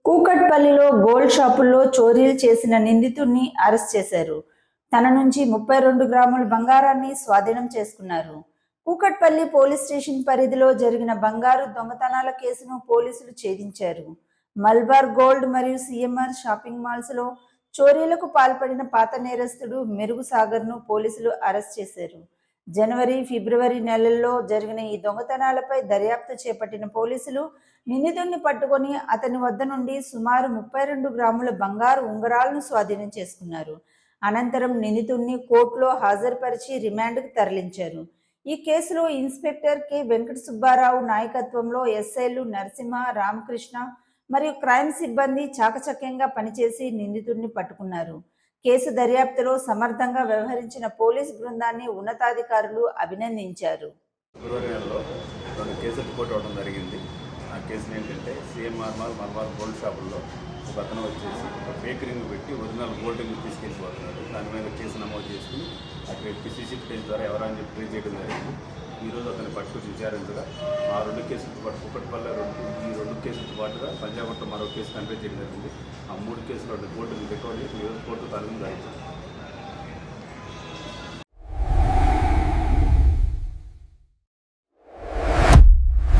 కూకట్పల్లిలో గోల్డ్ షాపుల్లో చోరీలు చేసిన నిందితుడిని అరెస్ట్ చేశారు. తన నుంచి 32 గ్రాముల బంగారాన్ని స్వాధీనం చేసుకున్నారు. కూకట్పల్లి పోలీస్ స్టేషన్ పరిధిలో జరిగిన బంగారు దొంగతనాల కేసును పోలీసులు ఛేదించారు. మల్బార్ గోల్డ్ మరియు సిఎంఆర్ షాపింగ్ మాల్స్లో చోరీలకు పాల్పడిన పాత నేరస్తుడు మెరుగు సాగర్ను పోలీసులు అరెస్ట్ చేశారు. జనవరి, ఫిబ్రవరి నెలల్లో జరిగిన ఈ దొంగతనాలపై దర్యాప్తు చేపట్టిన పోలీసులు నిందితుడిని పట్టుకొని అతని వద్ద నుండి సుమారు 32 గ్రాముల బంగారు ఉంగరాలను స్వాధీనం చేసుకున్నారు. అనంతరం నిందితుడిని కోర్టులో హాజరుపరిచి రిమాండ్కు తరలించారు. ఈ కేసులో ఇన్స్పెక్టర్ కె వెంకట సుబ్బారావు నాయకత్వంలో ఎస్ఐలు నరసింహ, రామకృష్ణ మరియు క్రైమ్ సిబ్బంది చాకచక్యంగా పనిచేసి నిందితుడిని పట్టుకున్నారు. కేసు దర్యాప్తులో సమర్థంగా వ్యవహరించిన పోలీస్ బృందాన్ని ఉన్నతాధికారులు అభినందించారు. ఫిబ్రవరి నెలలో 2 కేసులు రిపోర్ట్ అవ్వడం జరిగింది. ఆ కేసులు ఏంటంటే సిఎంఆర్ మాల్, మల్బార్ గోల్డ్ షాపుల్లో ఒక అతను వచ్చేసి ఒక ఫేక్ రింగ్ పెట్టి ఒరిజినల్ గోల్డ్ రింగ్ తీసుకెళ్ళిపోతున్నాడు. దాని మీద కేసు నమోదు చేసుకుని అక్కడ సీసీ ఫుటేజ్ ద్వారా ఎవరైనా చెప్పి ట్రేస్ చేయడం జరిగింది. ఈరోజు అతన్ని పట్టుకుని విచారించగా ఆ 2 కేసులతో పాటు కూకట్పల్లి ఈ 2 కేసులతో పాటుగా పంజాగుట్ట మరో కేసు కనిపెట్టి చేయడం జరిగింది. ఆ 3 కేసులు గోల్డ్ రింగ్ రికవరీ ఈరోజు కోర్టు తరలింది.